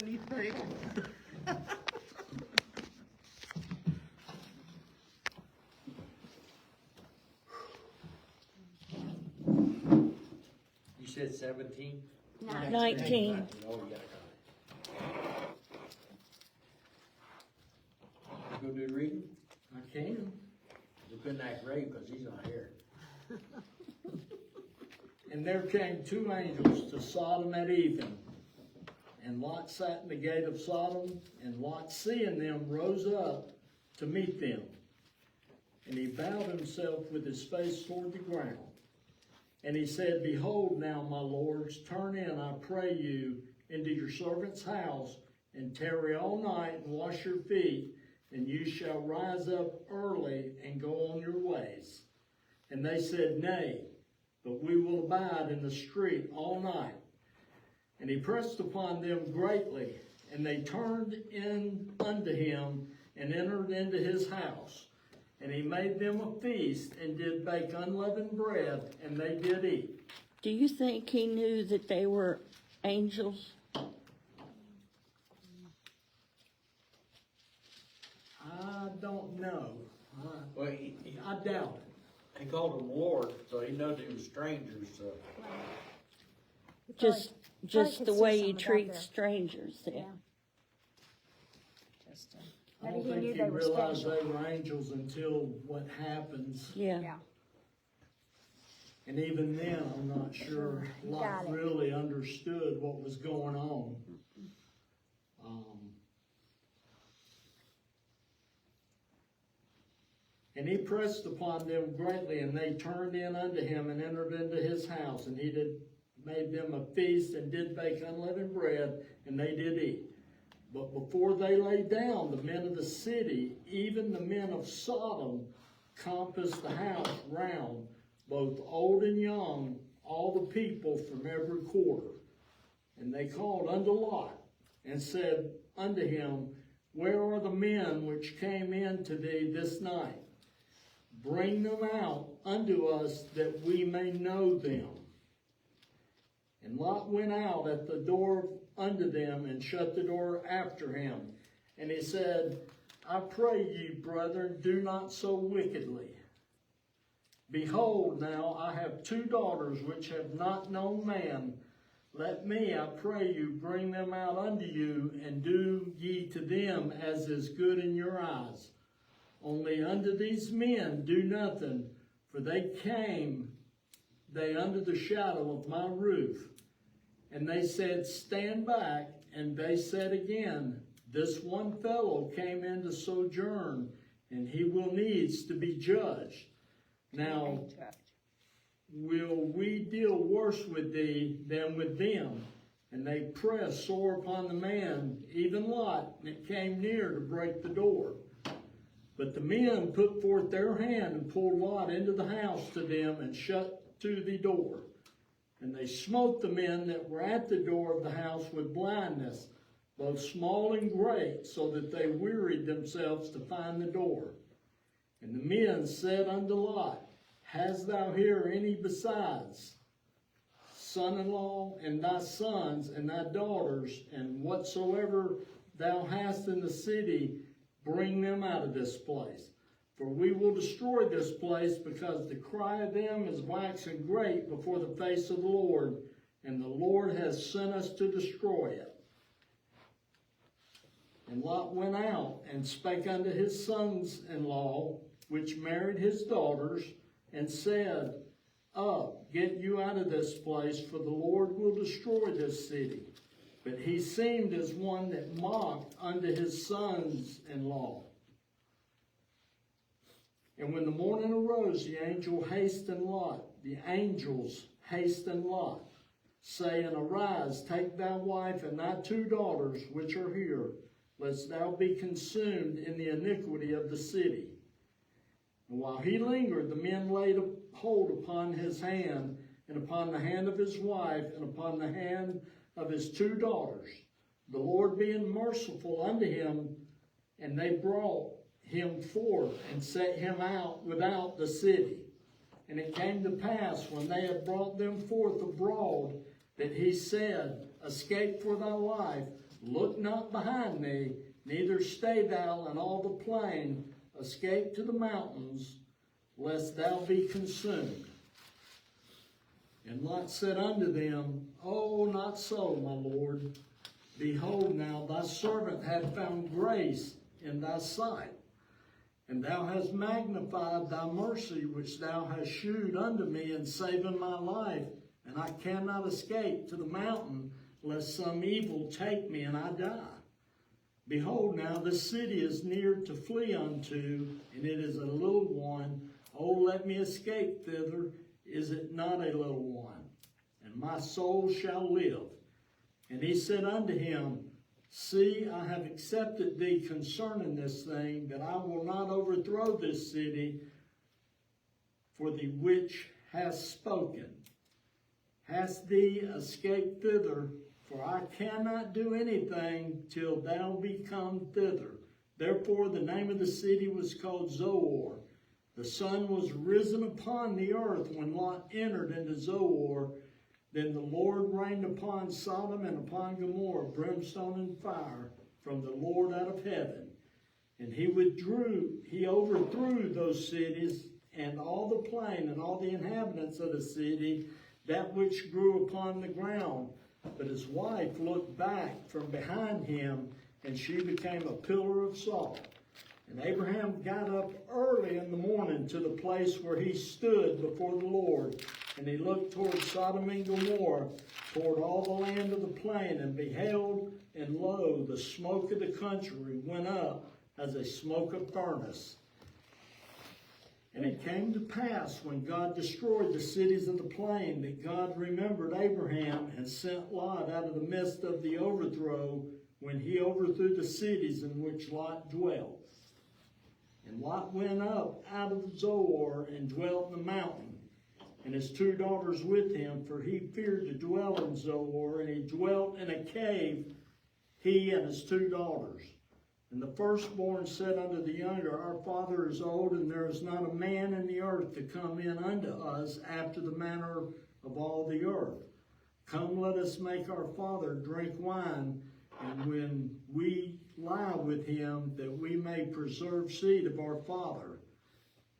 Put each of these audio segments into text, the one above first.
anything. You said 17? 19. Oh, yeah. You go do the reading? I can. You couldn't act Ray because he's not here. And there came two angels to Sodom at even. And Lot sat in the gate of Sodom, and Lot, seeing them, rose up to meet them. And he bowed himself with his face toward the ground. And he said, Behold now, my lords, turn in, I pray you, into your servant's house, and tarry all night, and wash your feet, and you shall rise up early, and go on your ways. And they said, Nay, but we will abide in the street all night. And he pressed upon them greatly, and they turned in unto him, and entered into his house. And he made them a feast, and did bake unleavened bread, and they did eat. Do you think he knew that they were angels? I don't know. Well, I doubt it. he called them Lord, so he knows they were strangers. So. Just could the see way some he of that treats there. strangers there. Yeah. Just, I maybe don't he think knew he they were realized special. they were angels until what happens. Yeah. Yeah. And even then, I'm not sure You Lot got it. really understood what was going on. And he pressed upon them greatly, and they turned in unto him, and entered into his house. And he made them a feast, and did bake unleavened bread, and they did eat. But before they lay down, the men of the city, even the men of Sodom, compassed the house round, both old and young, all the people from every quarter. And they called unto Lot, and said unto him, Where are the men which came in to thee this night? Bring them out unto us, that we may know them. And Lot went out at the door unto them, and shut the door after him. And he said, I pray you, brethren, do not so wickedly. Behold, now I have two daughters which have not known man. Let me, I pray you, bring them out unto you, and do ye to them as is good in your eyes. Only unto these men do nothing, for they came under the shadow of my roof. And they said, Stand back. And they said again, This one fellow came in to sojourn, and he will needs to be judged. Now, will we deal worse with thee than with them? And they pressed sore upon the man, even Lot, and it came near to break the door. But the men put forth their hand, and pulled Lot into the house to them, and shut to the door. And they smote the men that were at the door of the house with blindness, both small and great, so that they wearied themselves to find the door. And the men said unto Lot, Hast thou here any besides, son-in-law, and thy sons, and thy daughters, and whatsoever thou hast in the city, bring them out of this place? For we will destroy this place, because the cry of them is waxing great before the face of the Lord, and the Lord has sent us to destroy it. And Lot went out, and spake unto his sons-in-law, which married his daughters, and said, Up, get you out of this place, for the Lord will destroy this city. But he seemed as one that mocked unto his sons-in-law. And when the morning arose, the angels hastened Lot, saying, Arise, take thy wife and thy two daughters which are here, lest thou be consumed in the iniquity of the city. And while he lingered, the men laid hold upon his hand, and upon the hand of his wife, and upon the hand of his two daughters, the Lord being merciful unto him, and they brought him forth, and set him out without the city. And it came to pass, when they had brought them forth abroad, that he said, Escape for thy life, look not behind thee, neither stay thou in all the plain, escape to the mountains, lest thou be consumed. And Lot said unto them, Oh, not so, my Lord. Behold, now thy servant hath found grace in thy sight, and thou hast magnified thy mercy which thou hast shewed unto me in saving my life, and I cannot escape to the mountain, lest some evil take me and I die. Behold, now this city is near to flee unto, and it is a little one. Oh, let me escape thither. Is it not a little one? And my soul shall live. And he said unto him, See, I have accepted thee concerning this thing, that I will not overthrow this city for the which hast spoken. Hast thee escaped thither? For I cannot do anything till thou be come thither. Therefore the name of the city was called Zoar. The sun was risen upon the earth when Lot entered into Zoar. Then the Lord rained upon Sodom and upon Gomorrah brimstone and fire from the Lord out of heaven. And he overthrew those cities and all the plain and all the inhabitants of the city, that which grew upon the ground. But his wife looked back from behind him, and she became a pillar of salt. And Abraham got up early in the morning to the place where he stood before the Lord. And he looked toward Sodom and Gomorrah, toward all the land of the plain, and beheld, and lo, the smoke of the country went up as a smoke of furnace. And it came to pass, when God destroyed the cities of the plain, that God remembered Abraham and sent Lot out of the midst of the overthrow, when he overthrew the cities in which Lot dwelt. And Lot went up out of Zoar and dwelt in the mountain, and his 2 daughters with him, for he feared to dwell in Zoar, and he dwelt in a cave, he and his 2 daughters. And the firstborn said unto the younger, Our father is old, and there is not a man in the earth to come in unto us after the manner of all the earth. Come, let us make our father drink wine, and when we lie with him, that we may preserve seed of our father.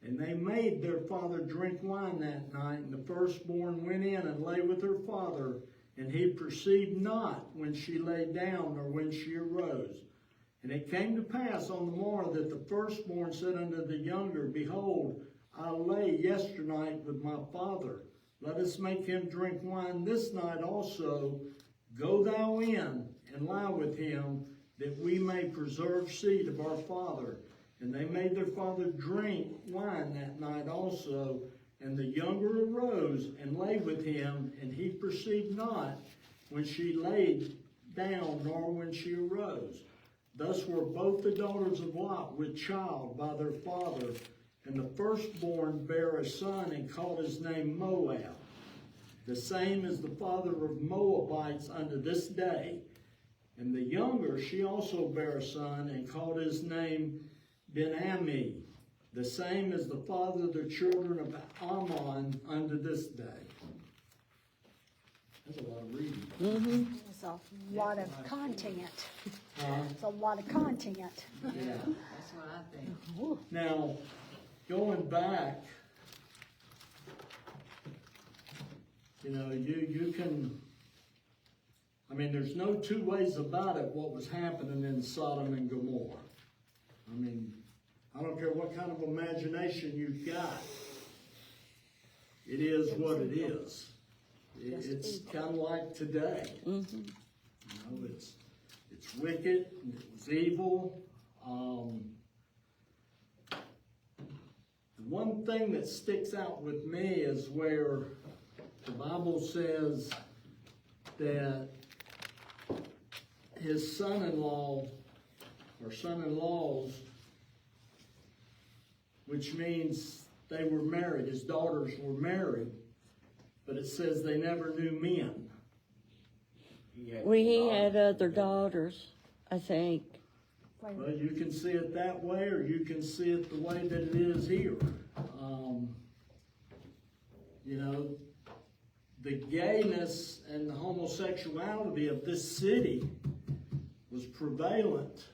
And they made their father drink wine that night, and the firstborn went in and lay with her father, and he perceived not when she lay down or when she arose. And it came to pass on the morrow that the firstborn said unto the younger, Behold, I lay yesternight with my father. Let us make him drink wine this night also. Go thou in and lie with him, that we may preserve seed of our father. And they made their father drink wine that night also. And the younger arose and lay with him, and he perceived not when she laid down, nor when she arose. Thus were both the daughters of Lot with child by their father. And the firstborn bare a son, and called his name Moab. The same is the father of Moabites unto this day. And the younger, she also bare a son, and called his name Ben-Ammi. The same is the father of the children of Ammon unto this day. That's a lot of reading. Mm-hmm. It's a lot of content. Huh? It's a lot of content. Yeah. That's what I think. Now, going back, you can, there's no 2 ways about it what was happening in Sodom and Gomorrah. I don't care what kind of imagination you've got. It is what it is. It's kind of like today. Mm-hmm. It's wicked, and it was evil. The one thing that sticks out with me is where the Bible says that his son-in-law or son-in-laws, which means they were married, his daughters were married, but it says they never knew men. He had other daughters, I think. Well, you can see it that way, or you can see it the way that it is here. The gayness and the homosexuality of this city was prevalent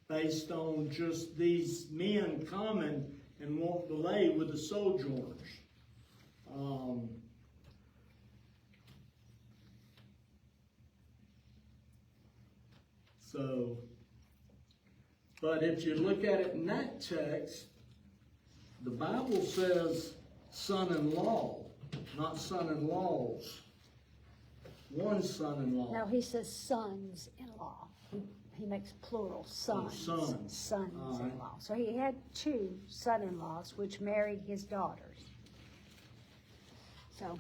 based on just these men coming and wanting to lay with the sojourners. But if you look at it in that text, the Bible says son-in-law, not son-in-laws. One son-in-law. No, he says sons-in-law. He makes plural, sons. sons. Sons-in-law. So he had 2 son-in-laws, which married his daughters. So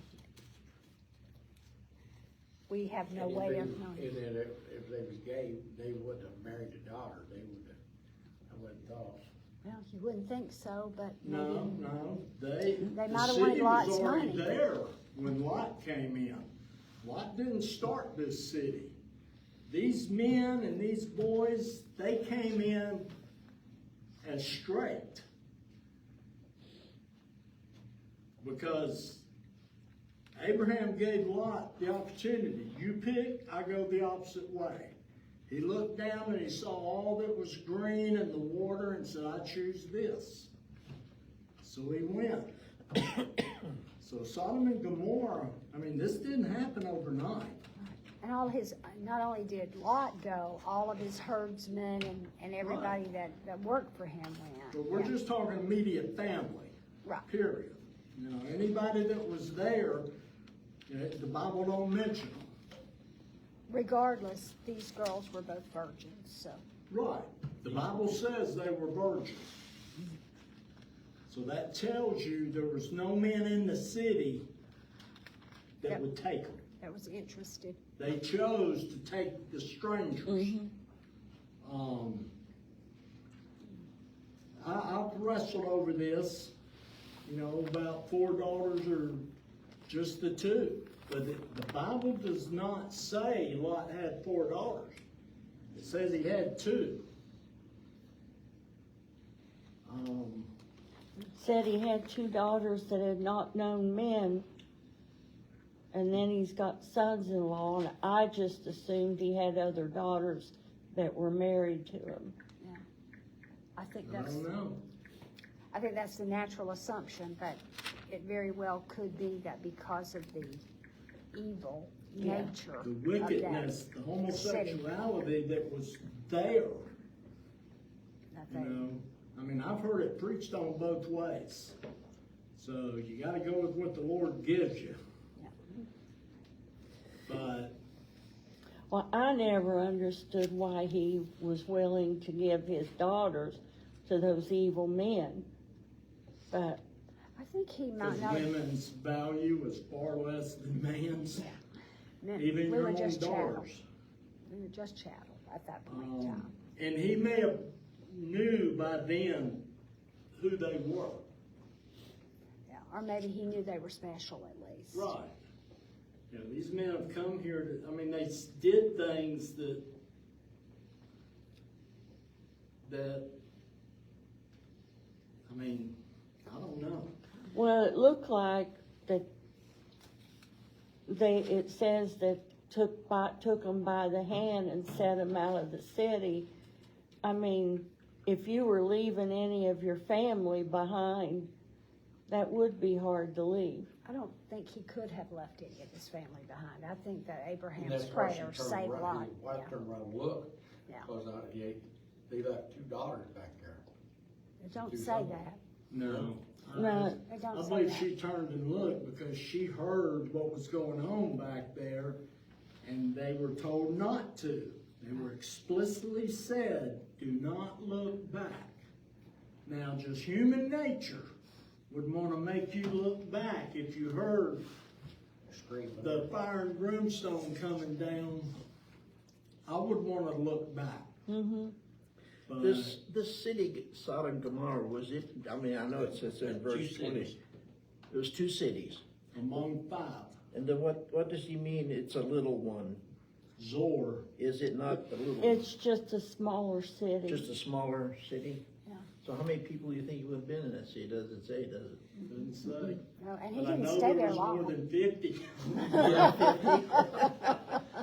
we have no way of knowing. And then if they was gay, they wouldn't have married the daughter, they would have, I wouldn't have thought. Well, you wouldn't think so, but maybe. No, they They the might have city wanted Lot's was already money. there when Lot came in. Lot didn't start this city. These men and these boys, they came in as straight. Because Abraham gave Lot the opportunity. You pick, I go the opposite way. He looked down and he saw all that was green in the water and said, I choose this. So he went. So Sodom and Gomorrah, I mean, this didn't happen overnight. And all his, not only did Lot go, all of his herdsmen and everybody that worked for him went. But we're just talking immediate family, Right. period. You know, anybody that was there, you know, the Bible don't mention them. Regardless, these girls were both virgins, so. Right. The Bible says they were virgins. So that tells you there was no men in the city that Yep. would take them. That was interested. They chose to take the strangers. I've wrestled over this, you know, about 4 daughters or just the 2. But the Bible does not say Lot had 4 daughters. It says he had 2. Said he had 2 daughters that had not known men, and then he's got sons-in-law, and I just assumed he had other daughters that were married to him. I think I don't know. I think that's the natural assumption, but it very well could be that because of the evil nature The of wickedness, the homosexuality that was there. that You know, I mean, I've heard it preached on both ways. So you got to go with what the Lord gives you. But Well, I never understood why he was willing to give his daughters to those evil men. But I think he because might not. women's value was far less than man's, meant even we your were own just chattel. daughters. We were just chattel at that point in time. And he may have knew by then who they were. Yeah, or maybe he knew they were special at least. Right. You know, these men have come here to, I mean, they did things that, I mean, I don't know. well, it looked like that it says that took them by the hand and set them out of the city. I mean, if you were leaving any of your family behind, that would be hard to leave. I don't think he could have left any of his family behind. I think that And Abraham's that's why she prayer turned saved around, Lot. his wife Yeah. turned around and looked, Yeah. because they left 2 daughters back there. It don't Do say something. that. No. No. It don't I say believe that. she turned and looked because she heard what was going on back there, and they were told not to. They were explicitly said, do not look back. Now, just human nature would want to make you look back if you heard Screaming. the fire and brimstone coming down. I would want to look back. Mm-hmm. But This city, Sodom and Gomorrah, was it, I mean, I know it says in verse 20. There was 2 cities. among 5, And then what does he mean it's a little one? Zor. Is it not a little, It's just a smaller city. just a smaller city? Yeah. So how many people do you think would have been in that city? It doesn't say, does it? Didn't say. No, and he But I didn't know stay there there was more long. than 50.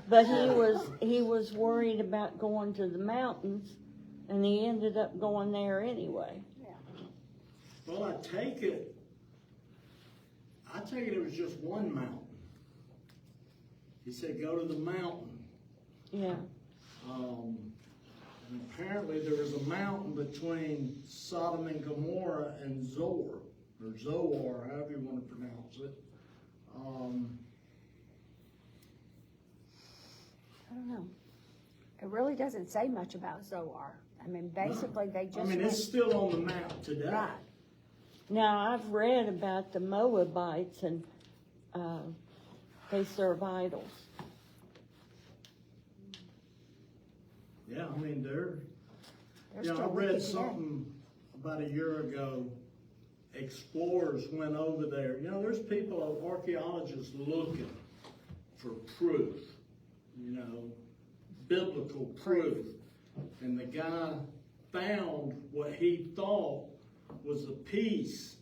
But he was worried about going to the mountains, and he ended up going there anyway. Well, I take it it was just one mountain. He said, go to the mountain. Yeah, And apparently there was a mountain between Sodom and Gomorrah and Zoar, or Zoar, however you want to pronounce it. I don't know. It really doesn't say much about Zoar. I mean, basically, they just. I mean, went- it's still on the map today. Right. now I've read about the Moabites, and, they serve idols. Yeah, I mean, They're I still read wicked today. something about a year ago. Explorers went over there. There's people, archaeologists, looking for proof, biblical proof. And the guy found what he thought was a piece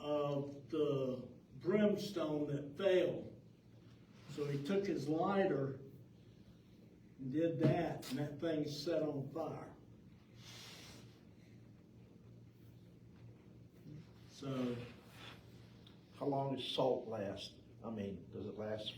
of the brimstone that fell. So he took his lighter and did that, and that thing set on fire. So, How long does salt last? I mean, does it last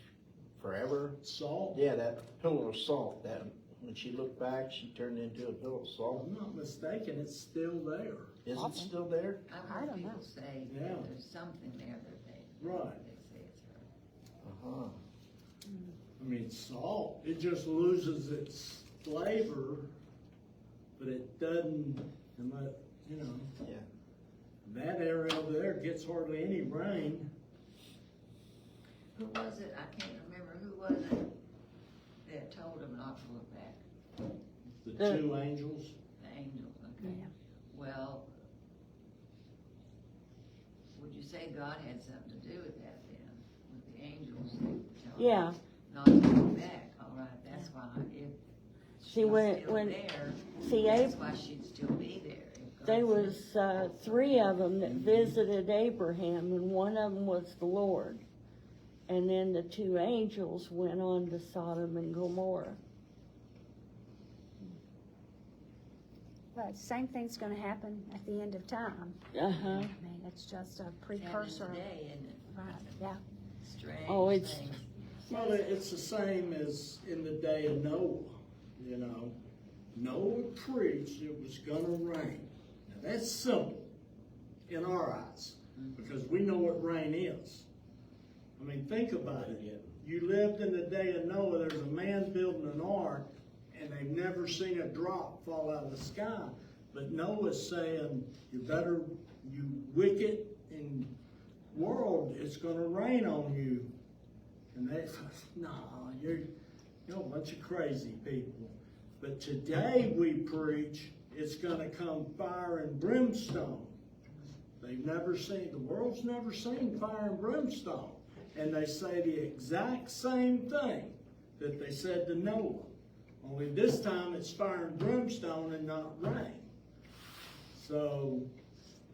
forever? salt, Yeah, that pillar of salt, that, when she looked back, she turned into a pillar of if salt. I'm not mistaken, it's still there. Is it still there? I've I heard don't people know. say Yeah. there's something there that they. Right. They say it's her. Uh-huh. I mean, salt, it just loses its flavor, but it doesn't, Yeah. that area over there gets hardly any rain. Who was it? I can't remember. Who was it that told him not to look back? The The- two angels. The angels, okay. Yeah. Well, would you say God had something to do with that then? With the angels? telling Yeah. her Not to look back, all right, that's why if See, she's when- still when- there, see, that's why she'd still be there. If God There said- was, 3 of them that visited Abraham, and one of them was the Lord. And then the 2 angels went on to Sodom and Gomorrah. But same thing's gonna happen at the end of time. Uh-huh. I mean, it's just a It's happening precursor. today, isn't it? Right, yeah. Strange Oh, it's- things. Well, it's the same as in the day of Noah, Noah preached it was gonna rain. Now that's simple in our eyes, because we know what rain is. I mean, think about it. You lived in the day of Noah, there's a man building an ark, and they've never seen a drop fall out of the sky. But Noah's saying, you wicked and world, it's gonna rain on you. And they, you're a bunch of crazy people. But today we preach, it's gonna come fire and brimstone. The world's never seen fire and brimstone. And they say the exact same thing that they said to Noah. Only this time it's fire and brimstone and not rain. So,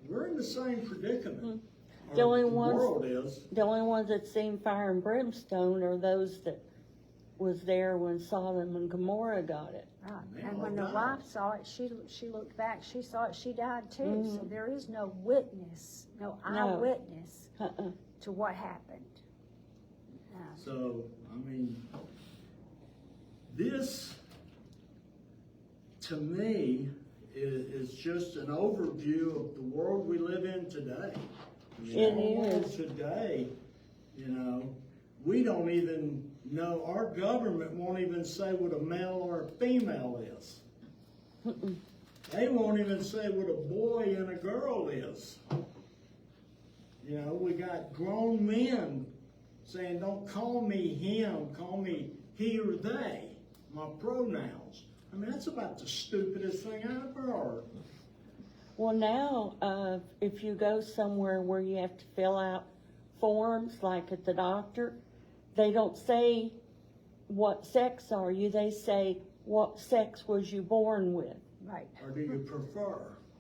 we're in the same predicament. The only Or ones- world is. The only ones that seen fire and brimstone are those that was there when Sodom and Gomorrah got it. Right. They And all when the died. wife saw it, she looked back, she saw it, she died too. So there is no witness, no eyewitness Uh-uh. to what happened. So, I mean, this, to me, is just an overview of the world we live in today. It Our world is. today, we don't even know, our government won't even say what a male or a female is. They won't even say what a boy and a girl is. We got grown men saying, don't call me him, call me he or they, my pronouns. I mean, that's about the stupidest thing I ever heard. Well, now, if you go somewhere where you have to fill out forms, like at the doctor, they don't say what sex are you, they say what sex was you born with. Right. Or do you prefer?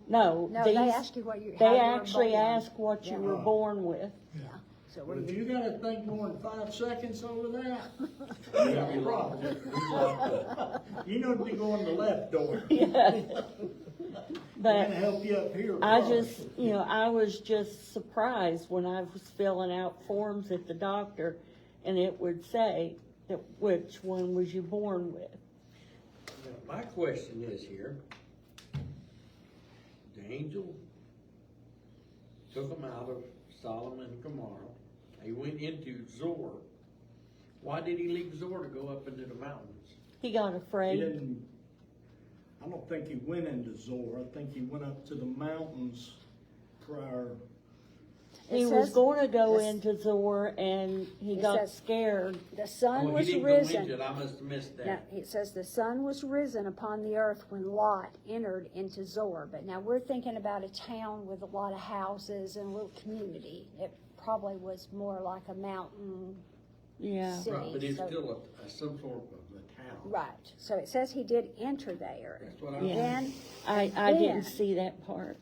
No, No, they these- ask you what you, how they you were actually born. ask what you Yeah. were born with. Yeah. So But we're, if you gotta think more than 5 seconds over that, you got a problem. You need to go in the left door. But Can't help you up here. I probably. just, I was just surprised when I was filling out forms at the doctor, and it would say that which one was you born with. Now, my question is here, the angel took them out of Sodom and Gomorrah. He went into Zor. Why did he leave Zor to go up into the mountains? He got He afraid. didn't, I don't think he went into Zor. I think he went up to the mountains prior. He It was says- going to go this- into Zor, and he It got says- scared. the sun Oh, was he didn't risen. go into it, I must have missed Now, that. it says the sun was risen upon the earth when Lot entered into Zor. But now we're thinking about a town with a lot of houses and a little community. It probably was more like a mountain Yeah. city. Right, but it's so- still some sort of a town. Right, so it says he did enter there. That's what I. Yeah. Then, I then- didn't see that part.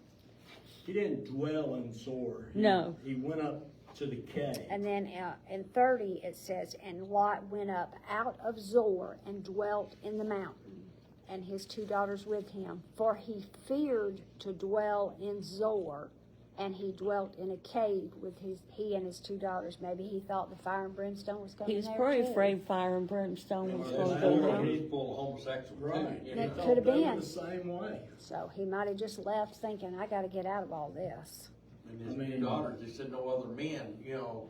He didn't dwell in Zor. No. He went up to the cave. and then in 30 it says, and Lot went up out of Zor and dwelt in the mountain, and his 2 daughters with him. For he feared to dwell in Zor, and he dwelt in a cave with he and his 2 daughters. Maybe he thought the fire and brimstone was coming He was there probably too. afraid fire and brimstone was Yeah, going to that's go what down. He's full of homosexual too. Right. you He know. It thought could have they were been. the same way. So he might have just left thinking, I gotta get out of all this. And his I mean- daughters, they said no other men, so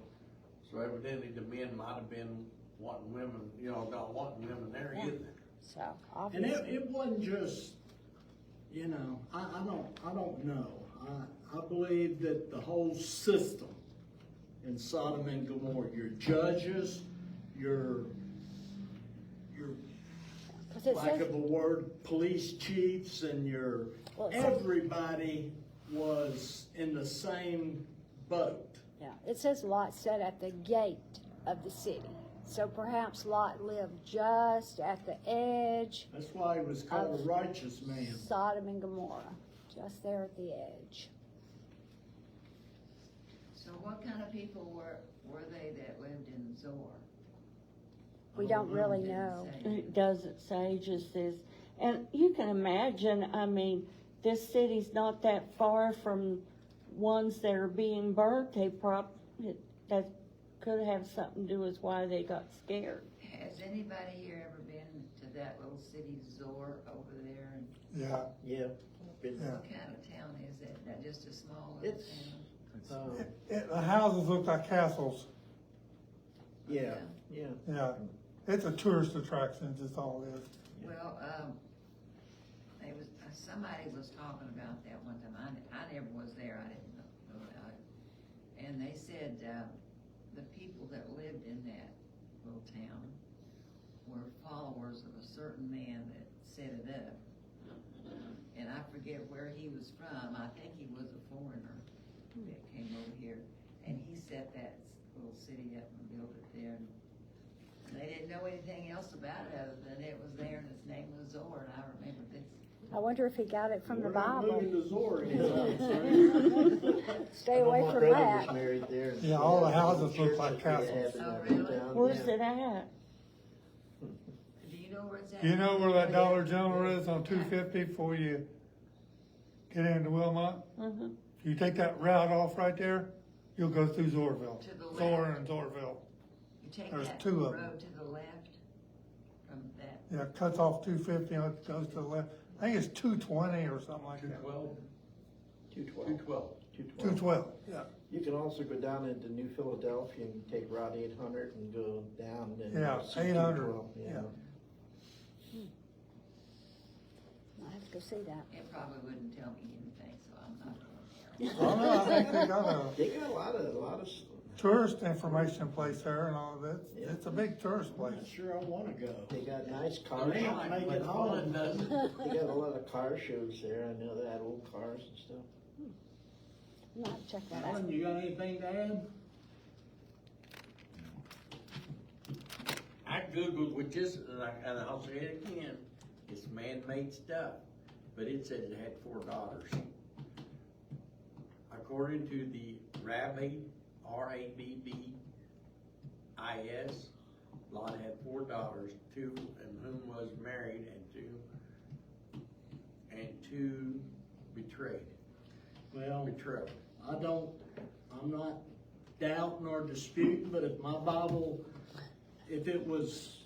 evidently the men might have been wanting women, not wanting women there Yeah. either. So And obviously, it wasn't just, I don't know. I believe that the whole system in Sodom and Gomorrah, your judges, your 'cause it lack says, of a word, police chiefs and your, Well, it says- everybody was in the same boat. yeah, it says Lot sat at the gate of the city. So perhaps Lot lived just at the edge That's why he was called a righteous man. Sodom and Gomorrah, just there at the edge. So what kind of people were they that lived in Zor? We don't really Didn't know. say. It doesn't say, it just says, and you can imagine, this city's not that far from ones that are being burnt. That could have something to do with why they got scared. Has anybody here ever been to that little city Zor over there? And Yeah, Yeah. Been- Yeah. what kind of town is that? That just a small little It's- town? the houses look like castles. Yeah, yeah. Yeah, it's a tourist attraction, that's all it is. Well, somebody was talking about that one time. I never was there. I didn't know about it. And they said, the people that lived in that little town were followers of a certain man that set it up. And I forget where he was from. I think he was a foreigner that came over here. And he set that little city up and built it there. And they didn't know anything else about it other than it was there and its name was Zor. And I remember this. I wonder if he got it from the We're not moving Bible. to Zor anytime soon. Stay away My from brother that. was married there. and Yeah, all the he houses church look like that they castles. have in Oh, that really? town, Where's yeah. it at? Do you know where it's at? You know where that Dollar General is on 250 before you get into Wilmot? Mhm. If you take that route off right there, you'll go through Zorville. To the Zor left. and Zorville. You take There's that two of them. road to the left from that. Yeah, it cuts off 250 and it goes to the left. I think it's 220 or something like that. 212. 212. 212. 212, yeah. You can also go down into New Philadelphia and take Route 800 and go down and. Yeah, see 800, 212, yeah. I'll have to go see that. It probably wouldn't tell me anything, so I'm not going there. Oh, no, I think they got They got a lot of, a tourist information place there and all that. It's a big tourist I'm place. not sure I wanna go. they got nice I car may shows. not make it But home. fun doesn't. They got a lot of car shows there. I know that, old cars and stuff. I'll have to check that out. Alan, you got anything to add? I Googled with this, and I'll say it again, it's man-made stuff, but it said it had 4 daughters. According to the Rabbi Rabbis. Lot had 4 daughters, 2 of whom was married and 2 betrayed. Well, Betrothed. I'm not doubting or disputing, but if my Bible, if it was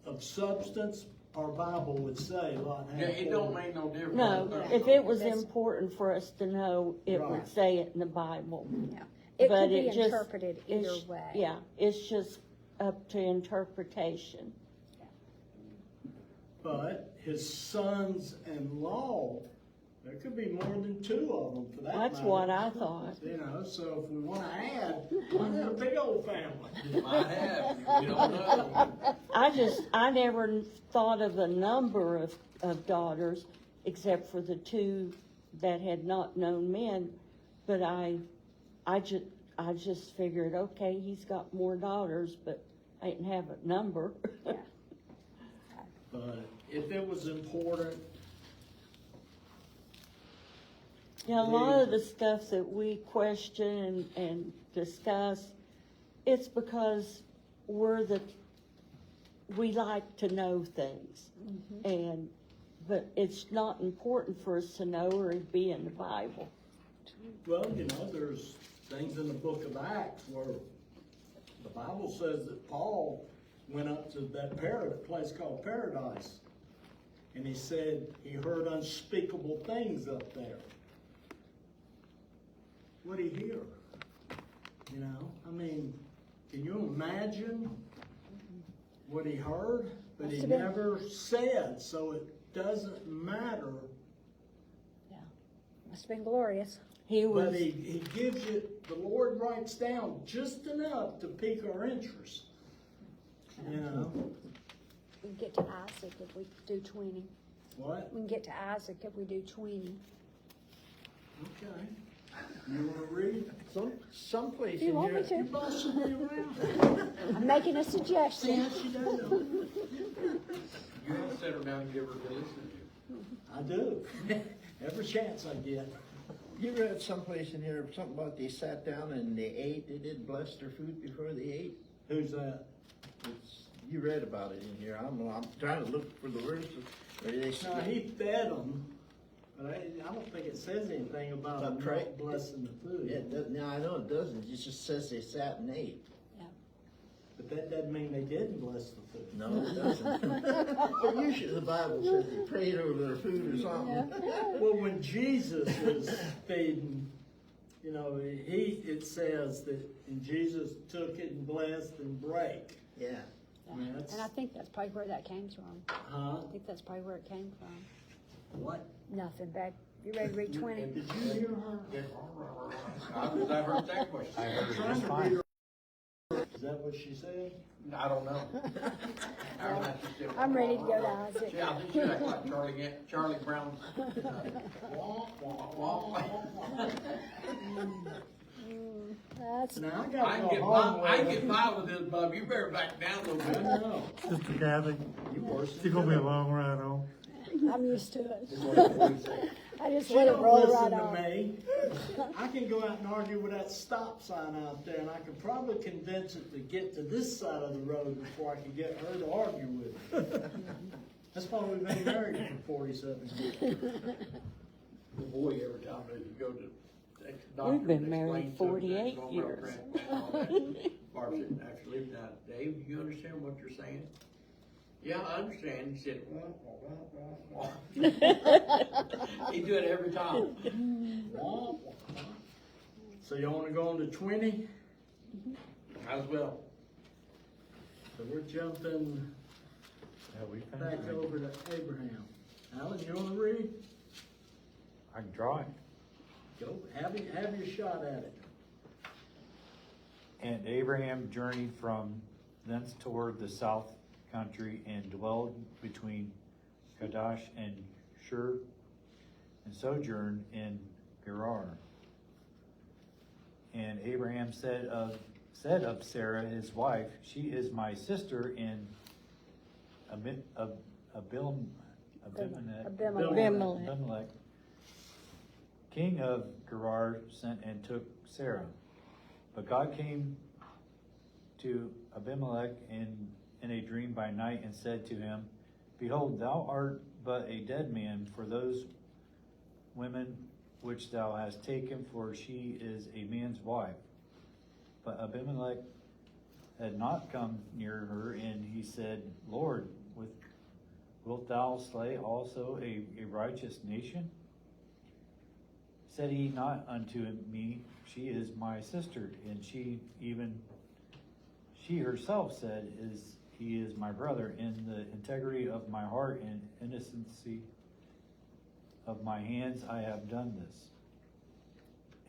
of substance, our Bible would say Lot had Yeah, it 4. don't make no difference. No, if it was important for us to know, it would Right. say it in the Bible. Yeah. It But could be it just- interpreted either It's- way. Yeah, it's just up to interpretation. But his sons-in-law, there could be more than 2 of them for that matter. That's what I thought. You know, so if we wanna add, might have a big old family. Might have, we don't know. I never thought of a number of daughters, except for the 2 that had not known men, but I just figured, okay, he's got more daughters, but I didn't have a number. Yeah. But if it was important, Yeah, a lot of the stuff that we question and discuss, it's because we like to know things. But it's not important for us to know or it'd be in the Bible. well, you know, there's things in the book of Acts where the Bible says that Paul went up to that place called Paradise. And he said he heard unspeakable things up there. What did he hear? You know, I mean, can you imagine what he heard? But he Must have been- never said, so it doesn't matter. Must have been glorious. He But was, he gives you, the Lord writes down just enough to pique our interest. You know, We can get to Isaac if we do 20. what? We can get to Isaac if we do 20. Okay. You wanna read? Someplace If you in want me here, You to. bossing me around? I'm making a See suggestion. how she does it? You have to sit her down and give her to listen to. I do. Every chance I get. you read someplace in here, something about they sat down and they ate, they didn't bless their food before they ate? Who's that? You read about it in here, I'm trying to look for the words, where they No, he fed them, but I don't think it says anything about them Pray- not blessing the food. no, I know it doesn't, it just says they sat and ate. But that doesn't mean they didn't bless the food. No, it doesn't. But usually the Bible says they prayed over their food or something. Well, when Jesus is feeding, you know, it says that, and Jesus took it and blessed and brake. Yeah. I mean, that's, And I think that's probably where that came from. huh? I think that's probably where it came from. What? Nothing, babe. You ready to read 20? Did you hear her? I heard that question. I heard Trying to read her. Is that what she said? I don't know. I don't know. She said- I'm ready to go to Isaac. Yeah, I think she acted like Charlie Brown. That's, Now I I gotta can go get home by, I can with get it. by with this, Bub, you better back down a little I bit. know. Sister Kathy, You worse it's than gonna be a me. long ride home. I'm used to it. She I just She let it don't roll listen right to off. me. I can go out and argue with that stop sign out there, and I can probably convince it to get to this side of the road before I can get her to argue with me. That's why we've been married for 47 years. The boy, every time they go to the doctor. We've been and married explain something, 48 go around years. transplant and all that. Barb said, actually, now, Dave, do you understand what you're saying? Yeah, I understand. He said, wah, wah, wah, wah. He do it every time. So you wanna go on to 20? Might as well. So we're jumping Yeah, we back over to Abraham. Alan, you wanna read? I can try. Go, have your shot at it. And Abraham journeyed from thence toward the south country and dwelled between Kadesh and Shur, and sojourned in Gerar. And Abraham said of Sarah his wife, she is my sister in Abimelech, Abimelech. king of Gerar, sent and took Sarah. But God came to Abimelech in a dream by night and said to him, Behold, thou art but a dead man for those women which thou hast taken, for she is a man's wife. But Abimelech had not come near her, and he said, Lord, wilt thou slay also a righteous nation? Said he not unto me, She is my sister, and she herself said, He is my brother. In the integrity of my heart and innocency of my hands I have done this.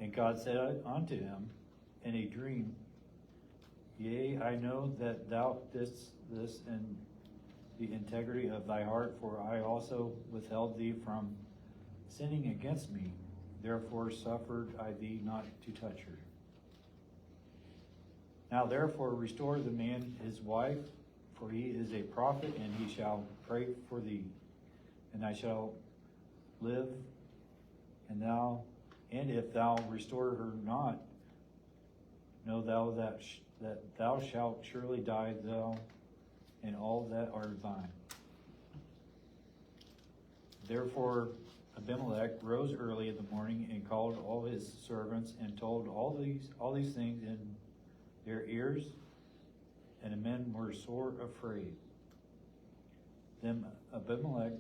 And God said unto him in a dream, Yea, I know that thou didst this in the integrity of thy heart, for I also withheld thee from sinning against me. Therefore suffered I thee not to touch her. Now therefore restore the man his wife, for he is a prophet, and he shall pray for thee, and I shall live, and if thou restore her not, know thou that thou shalt surely die, thou and all that are thine. Therefore Abimelech rose early in the morning and called all his servants and told all these things in their ears, and the men were sore afraid. Then Abimelech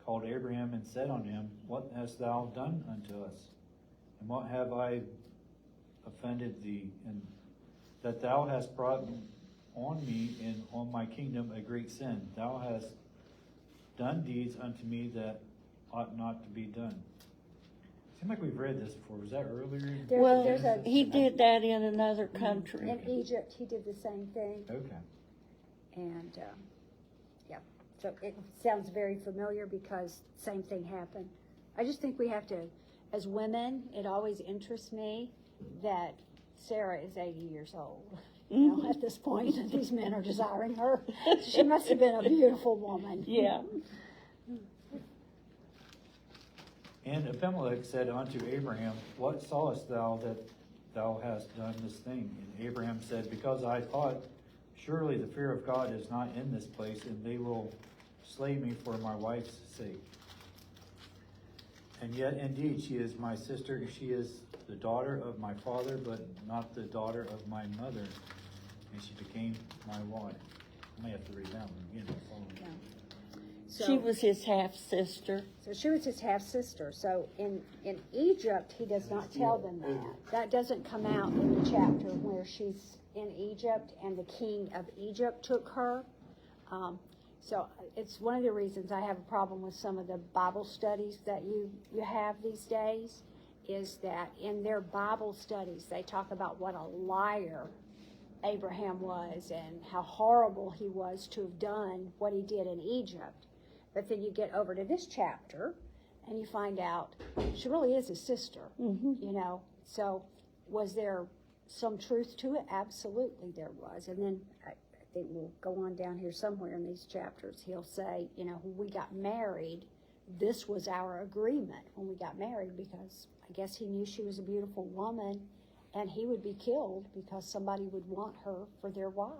called Abraham and said unto him, What hast thou done unto us? And what have I offended thee? And that thou hast brought on me and on my kingdom a great sin. Thou hast done deeds unto me that ought not to be done. Seems like we've read this before. Was that earlier? Well, he did that in another country. In Egypt, he did the same thing. Okay. And, yeah, so it sounds very familiar because same thing happened. I just think we have to, as women, it always interests me that Sarah is 80 years old. You know, at this point, and these men are desiring her. She must have been a beautiful woman. Yeah. And Abimelech said unto Abraham, What sawest thou that thou hast done this thing? And Abraham said, Because I thought, surely the fear of God is not in this place, and they will slay me for my wife's sake. And yet indeed she is my sister, she is the daughter of my father, but not the daughter of my mother, and she became my wife. I may have to read that one again. So, She was his half-sister. So she was his half-sister. So in Egypt, he does not tell them that. That doesn't come out in the chapter where she's in Egypt and the king of Egypt took her. So it's one of the reasons I have a problem with some of the Bible studies that you have these days, is that in their Bible studies, they talk about what a liar Abraham was and how horrible he was to have done what he did in Egypt. But then you get over to this chapter and you find out she really is his sister, you know. So was there some truth to it? Absolutely there was. And then I think we'll go on down here somewhere in these chapters. He'll say, you know, when we got married, this was our agreement when we got married, because I guess he knew she was a beautiful woman and he would be killed because somebody would want her for their wife.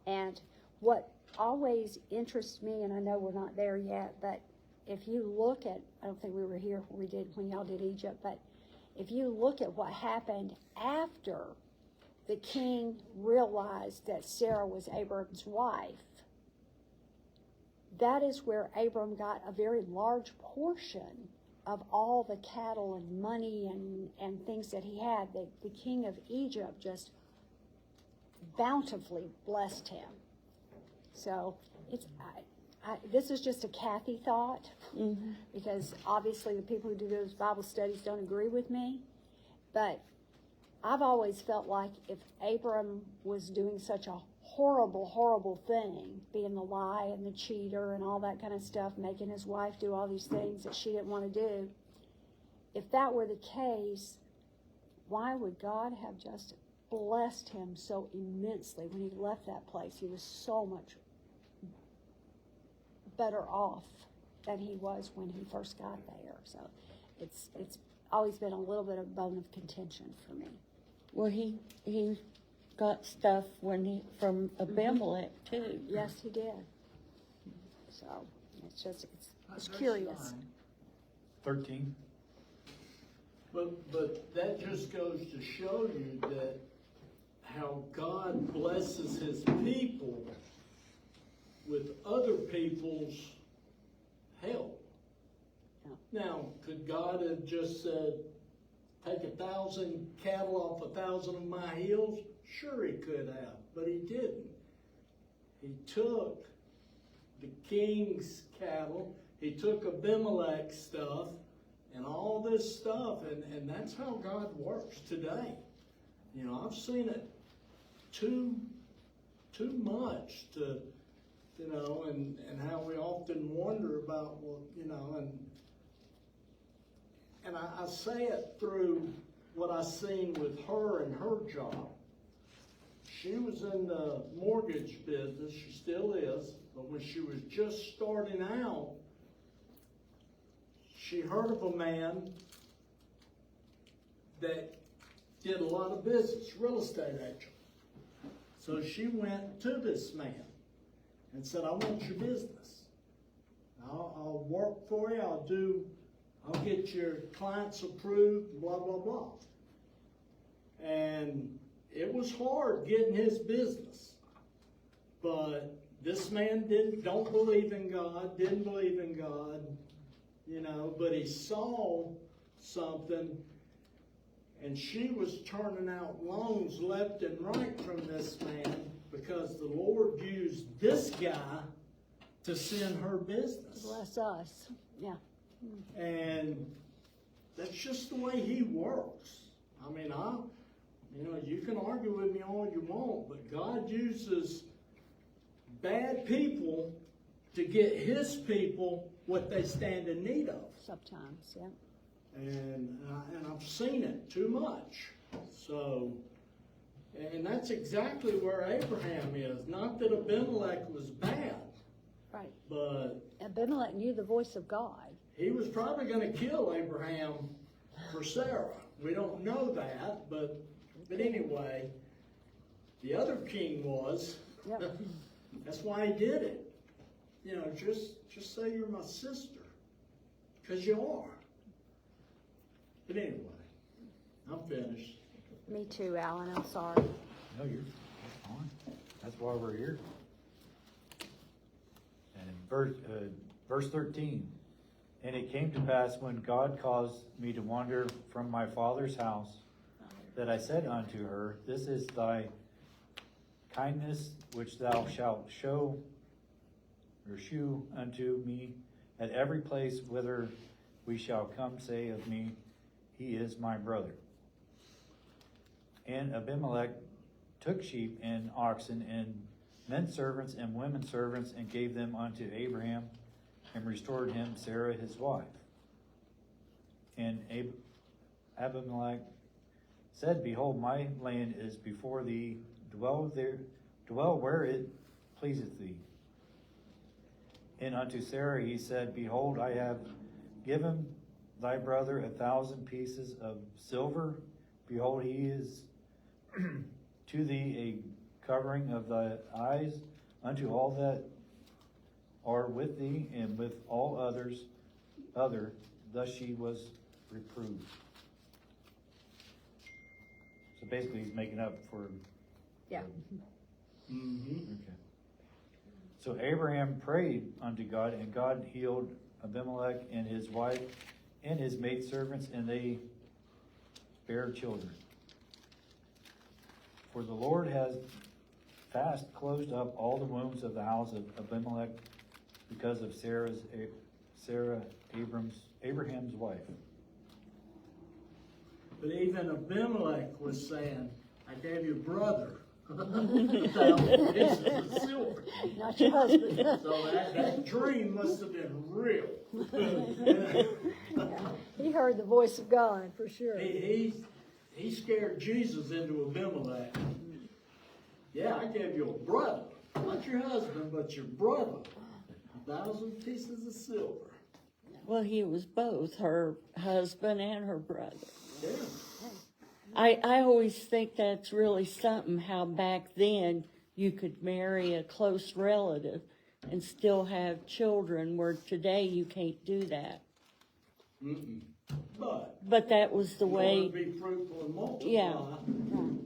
And what always interests me, and I know we're not there yet, but if you look at, I don't think we were here when y'all did Egypt, but if you look at what happened after the king realized that Sarah was Abram's wife, that is where Abram got a very large portion of all the cattle and money and things that he had. The king of Egypt just bountifully blessed him. So it's this is just a Kathy thought, because obviously the people who do those Bible studies don't agree with me, but I've always felt like if Abram was doing such a horrible, horrible thing, being the lie and the cheater and all that kind of stuff, making his wife do all these things that she didn't want to do, if that were the case, why would God have just blessed him so immensely when he left that place? He was so much better off than he was when he first got there. So it's always been a little bit of a bone of contention for me. Well, he got stuff from Abimelech too. Yes, he did. So, it's just, it's What verse curious. you on? 13. But that just goes to show you that how God blesses his people with other people's help. Now, could God have just said, take 1,000 cattle off 1,000 of my hills? Sure he could have, but he didn't. He took the king's cattle, he took Abimelech's stuff, and all this stuff, and that's how God works today. You know, I've seen it too much to, you know, and how we often wonder about, well, you know, and I say it through what I seen with her and her job. She was in the mortgage business, she still is, but when she was just starting out, she heard of a man that did a lot of business, real estate agent. So she went to this man and said, I want your business. I'll work for you, I'll get your clients approved, blah, blah, blah. And it was hard getting his business. But this man don't believe in God, didn't believe in God, you know, but he saw something, and she was turning out loans left and right from this man because the Lord used this guy to send her business. Bless us. Yeah. And that's just the way he works. I mean, you know, you can argue with me all you want, but God uses bad people to get his people what they stand in need of. Sometimes, yeah. And I've seen it too much. So, and that's exactly where Abraham is. Not that Abimelech was bad, Right. but Abimelech knew the voice of God. he was probably going to kill Abraham for Sarah. We don't know that, but anyway, the other king was. Yep. That's why he did it. You know, just say you're my sister, because you are. But anyway, I'm finished. Me too, Alan, I'm sorry. No, you're fine. That's why we're here. And verse 13. And it came to pass when God caused me to wander from my father's house, that I said unto her, This is thy kindness which thou shalt shew unto me at every place whither we shall come, say of me, He is my brother. And Abimelech took sheep and oxen and men servants and women servants and gave them unto Abraham, and restored him Sarah his wife. And Abimelech said, Behold, my land is before thee, dwell where it pleaseth thee. And unto Sarah he said, Behold, I have given thy brother 1,000 pieces of silver. Behold, he is to thee a covering of thy eyes unto all that are with thee, and with all other. Thus she was reproved. So basically he's making up for... Yeah. Mm-hmm. Okay. So Abraham prayed unto God, and God healed Abimelech and his wife and his maidservants, and they bare children. For the Lord has fast closed up all the wombs of the house of Abimelech because of Sarah, Abraham's wife. But even Abimelech was saying, I gave you a brother. 1,000 pieces of silver. Not your husband. So that dream must have been real. He heard the voice of God, for sure. He scared Jesus into Abimelech. Yeah, I gave you a brother. Not your husband, but your brother. 1,000 pieces of silver. Well, he was both her husband and her brother. Yeah. I always think that's really something, how back then you could marry a close relative and still have children, where today you can't do that. Mm-mm. But But that was the in order way, to be fruitful and multiply, Yeah.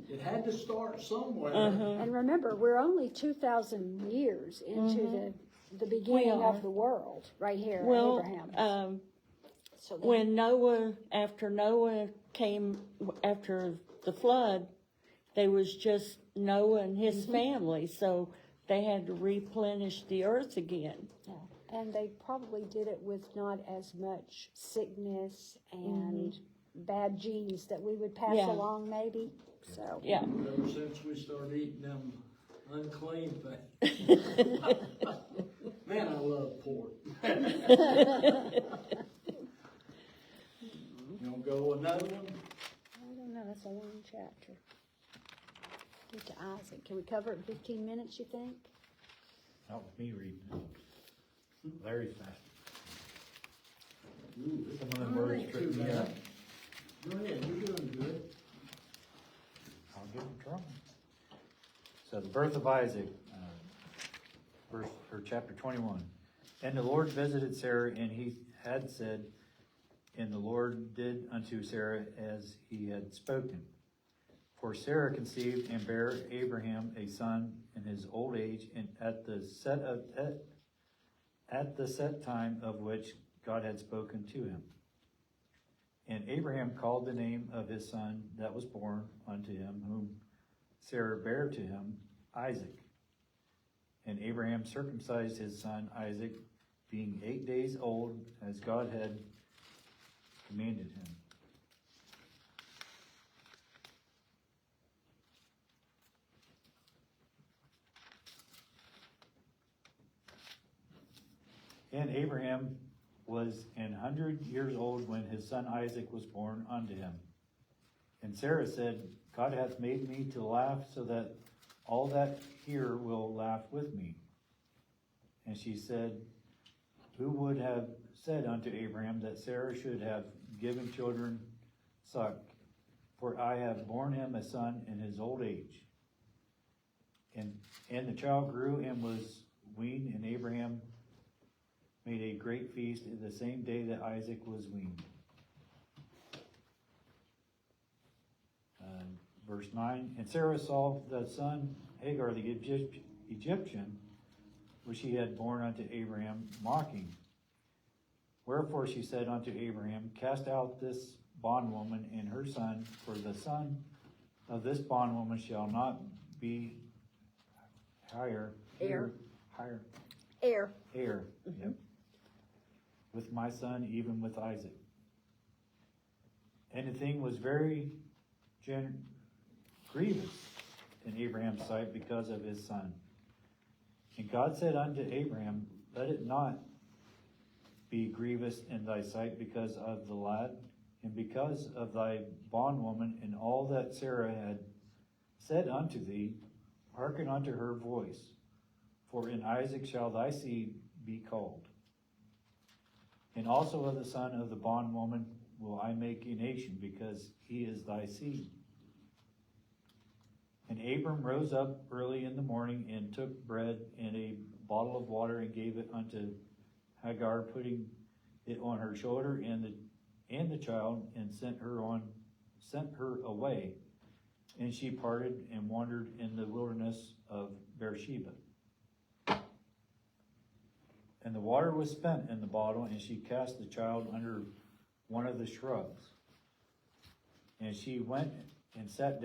it had to start somewhere. And remember, we're only 2,000 years into the beginning are. of the world, right here, well, Abraham. So then- when after Noah came, after the flood, they was just Noah and his family, so they had to replenish the earth again. Yeah. And they probably did it with not as much sickness and bad genes that we would pass Yeah. along, maybe. So Yeah. Ever since we started eating them unclean things. Man, I love pork. You wanna go another one? I don't know. That's a long chapter. Get to Isaac. Can we cover it in 15 minutes? You think? Not with me reading it. Larry's fast. Ooh, Some of them words ain't trip too me bad. up. Go ahead, you're doing good. I'll give him trouble. So the birth of Isaac, chapter 21. And the Lord visited Sarah, and he had said, and the Lord did unto Sarah as he had spoken. For Sarah conceived and bare Abraham a son in his old age, and at the set time of which God had spoken to him. And Abraham called the name of his son that was born unto him, whom Sarah bare to him, Isaac. And Abraham circumcised his son Isaac, being 8 days old, as God had commanded him. And Abraham was 100 years old when his son Isaac was born unto him. And Sarah said, God hath made me to laugh, so that all that hear will laugh with me. And she said, who would have said unto Abraham that Sarah should have given children suck? For I have borne him a son in his old age. And the child grew and was weaned, and Abraham made a great feast the same day that Isaac was weaned. Verse 9, and Sarah saw the son Hagar the Egyptian, which he had borne unto Abraham, mocking. Wherefore she said unto Abraham, cast out this bondwoman and her son, for the son of this bondwoman shall not be heir. Yep. With my son, even with Isaac. And the thing was very grievous in Abraham's sight because of his son. And God said unto Abraham, let it not be grievous in thy sight because of the lad, and because of thy bondwoman, and all that Sarah had said unto thee, hearken unto her voice, for in Isaac shall thy seed be called. And also of the son of the bondwoman will I make a nation, because he is thy seed. And Abram rose up early in the morning, and took bread and a bottle of water, and gave it unto Hagar, putting it on her shoulder, and the child, and sent her away. And she parted and wandered in the wilderness of Beersheba. And the water was spent in the bottle, and she cast the child under one of the shrubs. And she went and sat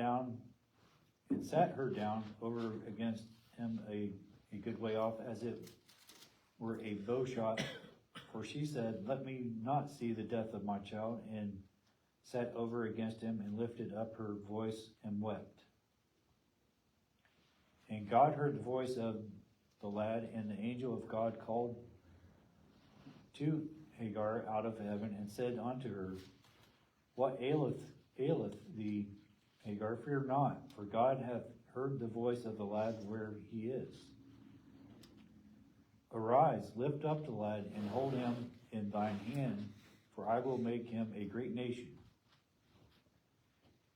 her down over against him a good way off, as it were a bow shot. For she said, let me not see the death of my child, and sat over against him, and lifted up her voice, and wept. And God heard the voice of the lad, and the angel of God called to Hagar out of heaven, and said unto her, what aileth thee, Hagar? Fear not, for God hath heard the voice of the lad where he is. Arise, lift up the lad, and hold him in thine hand, for I will make him a great nation.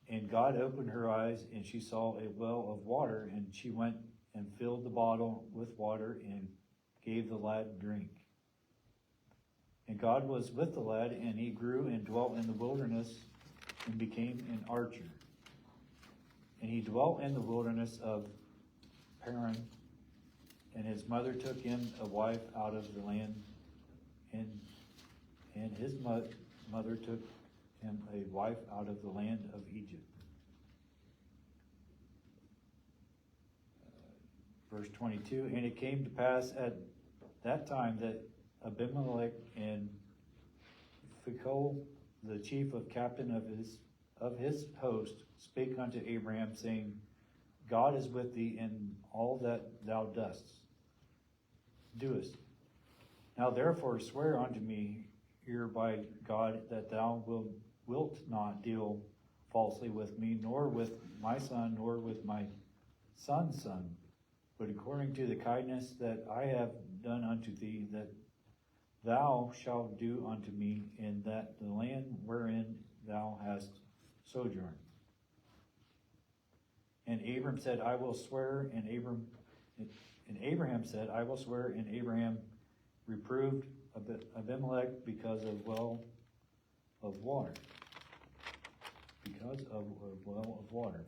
And God opened her eyes, and she saw a well of water, and she went and filled the bottle with water, and gave the lad drink. And God was with the lad, and he grew and dwelt in the wilderness, and became an archer. And he dwelt in the wilderness of Paran, and his mother took him a wife out of the land, and his mother took him a wife out of the land of Egypt. Verse 22, and it came to pass at that time that Abimelech and Phicol, the chief of captain of his host, spake unto Abraham, saying, God is with thee in all that thou doest. Now therefore swear unto me here by God that thou wilt not deal falsely with me, nor with my son, nor with my son's son, but according to the kindness that I have done unto thee, that thou shalt do unto me in that the land wherein thou hast sojourned. And Abram said, I will swear, and Abraham said, I will swear, and Abraham reproved Abimelech because of well of water. Because of a well of water,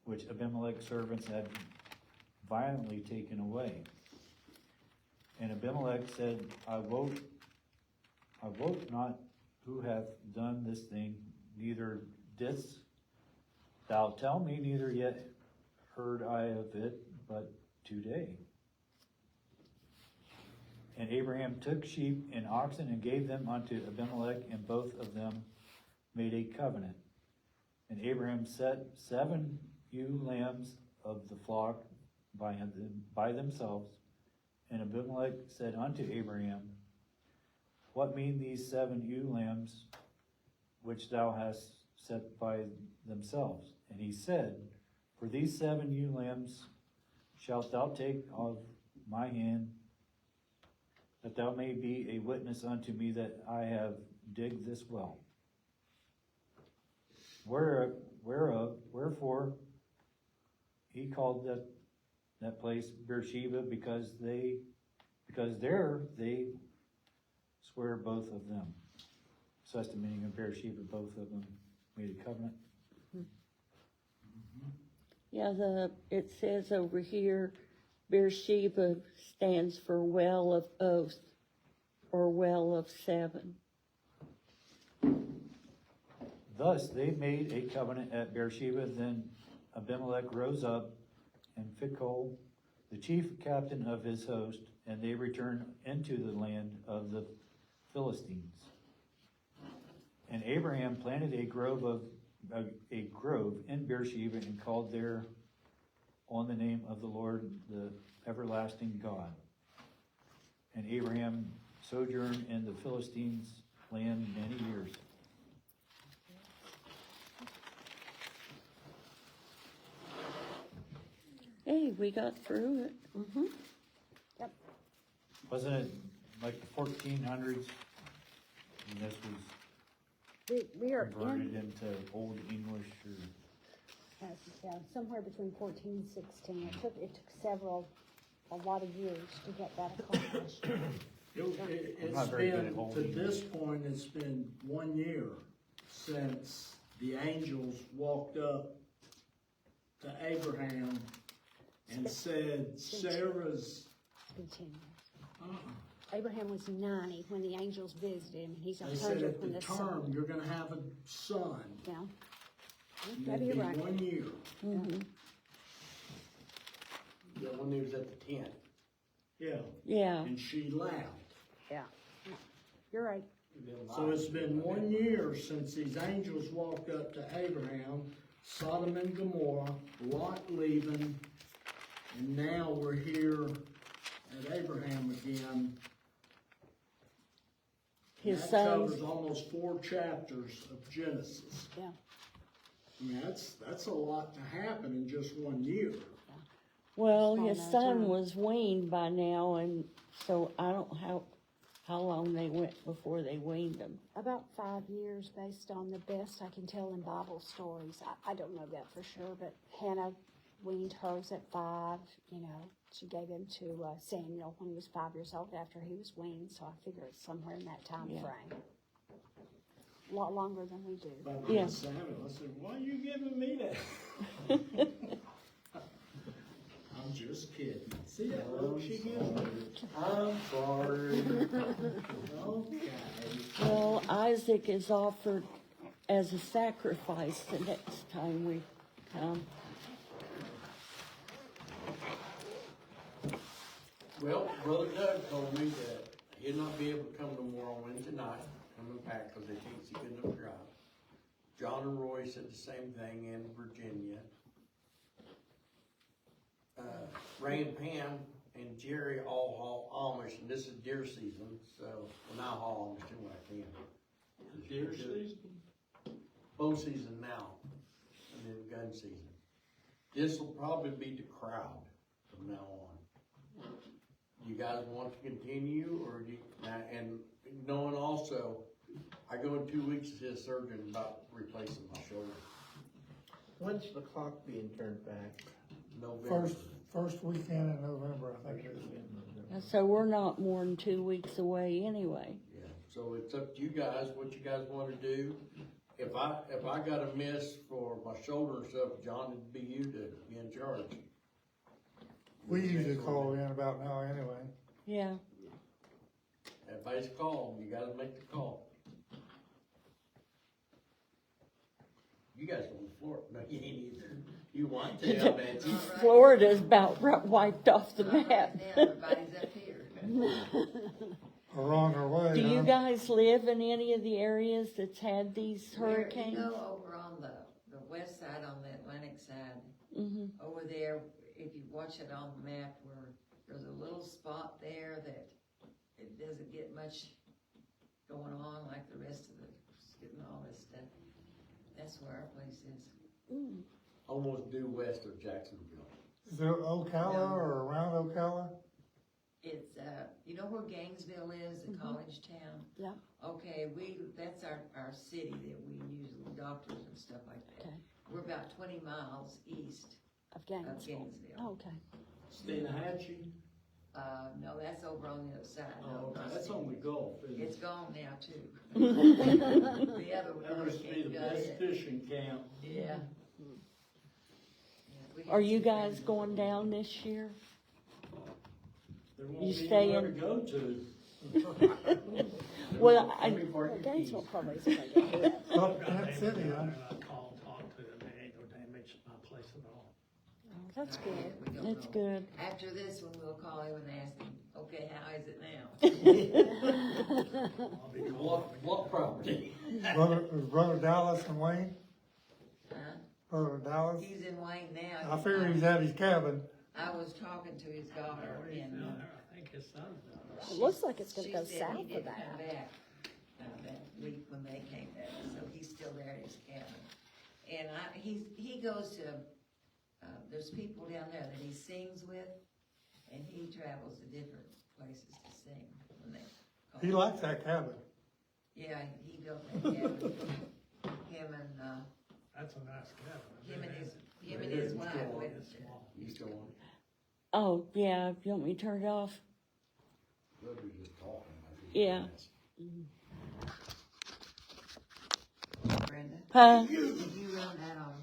which Abimelech's servants had violently taken away. And Abimelech said, I wot not who hath done this thing, neither didst thou tell me, neither yet heard I of it, but today. And Abraham took sheep and oxen and gave them unto Abimelech, and both of them made a covenant. And Abraham set 7 ewe lambs of the flock by themselves. And Abimelech said unto Abraham, what mean these 7 ewe lambs which thou hast set by themselves? And he said, for these 7 ewe lambs shalt thou take of my hand, that thou may be a witness unto me that I have digged this well. Wherefore he called that place Beersheba, because there they swear both of them. So that's the meaning of Beersheba, both of them made a covenant. Yeah, it says over here, Beersheba stands for well of oath, or well of 7. Thus they made a covenant at Beersheba. Then Abimelech rose up, and Phicol, the chief captain of his host, and they returned into the land of the Philistines. And Abraham planted a grove in Beersheba, and called there on the name of the Lord, the everlasting God. And Abraham sojourned in the Philistines' land many years. Hey, we got through it. Mm-hmm. Wasn't it like the 1400s? And this was We are converted into Old English, or somewhere between 14 and 16. It took a lot of years to get that accomplished. It's not very good at been, Old to English. this point, it's been 1 year since the angels walked up to Abraham and said, Sarah's, Been 10 years. Abraham was 90 when the angels visited him. He's they said 100 at when the the term, sun. you're gonna have a son. Yeah. And Maybe it'd you're be right. 1 year. Mm-hmm. The one who was at the tent. Yeah. Yeah. And she laughed. Yeah. You're right. So it's been 1 year since these angels walked up to Abraham, Sodom and Gomorrah, Lot leaving, and now we're here at Abraham again. His That sons. covers almost 4 chapters of Genesis. Yeah. I mean, that's a lot to happen in just 1 year. Well, Small his amount of son time. was weaned by now, and so I don't know how long they went before they weaned him. About 5 years, based on the best I can tell in Bible stories. I don't know that for sure, but Hannah weaned hers at 5, you know. She gave him to Samuel when he was 5 years old after he was weaned, so I figure it's somewhere in that time Yeah. frame. A lot longer than we do. But Yeah. Samuel, I said, why are you giving me that? I'm just kidding. See that look she gives me? I'm sorry. Okay. Well, Isaac is offered as a sacrifice the next time we come. Well, Brother Doug told me that he'll not be able to come no more on Wednesday night, coming back, cause they can't see good enough drive. John and Roy said the same thing in Virginia. Ray and Pam and Jerry all haul Amish, and this is deer season, so, when I haul Amish too, I can. Deer season? Bow season now, and then gun season. This will probably be the crowd from now on. You guys want to continue, or do you, and knowing also, I go in 2 weeks to see a surgeon about replacing my shoulder. When's the clock being turned back? November. First weekend in November, I think it is. So we're not more than 2 weeks away anyway. Yeah, so it's up to you guys, what you guys wanna do. If I got a miss for my shoulder and stuff, John, it'd be you to be in charge. We usually call in about now anyway. Yeah. Everybody's call, you gotta make the call. You guys from Florida, no, you ain't either. You want to, I bet you. Florida's about wiped off the Right map. now, everybody's up here. Or on their way, Do you huh? guys live in any of the areas that's had these Where, hurricanes? you know, over on the west side, on the Atlantic side, Mm-hmm. over there, if you watch it on the map, where there's a little spot there that it doesn't get much going on like the rest of the, getting all this stuff. That's where our place is. Almost due west of Jacksonville. Is it Ocala or around Ocala? It's, you know where Gainesville is, the college town? Yeah. Okay, that's our city that we use, doctors and stuff like that. Okay. We're about 20 miles east Of of Gainesville. Gainesville. Oh, okay. Stanahatchee? No, that's over on the other side. No, Oh, not that's on the Gulf, isn't It's it? gone now too. The other That used to be hurricane the got best it. fishing camp. Yeah. Yeah, we had Are you some guys friends going down this year? There You won't be stay nowhere in- to go to. Well, Well, Gainesville probably isn't going to do that. Up Tent City, huh? I call and talk to them, they ain't no damage to my place at all. Oh, that's Not good. yet, we don't It's know. good. After this one, we'll call him and ask him, okay, how is it now? I'll be What property? Is Brother Dallas and Wayne? Huh? Brother Dallas? He's in Wayne now. I figure he's at his cabin. I was talking to his daughter He's and down there, I think his son's down there. It looks like it's going she to go said he south of didn't that. come back, that week when they came back, so he's still there at his cabin. And he goes to, there's people down there that he sings with, and he travels to different places to sing when they call. He likes that cabin. Yeah, he built that cabin. Him and That's a nice cabin. him and his wife went It's to. small. You still want, Oh, yeah, you want me to turn it off? we'll be just talking. Yeah. Brenda, Huh? did you run that on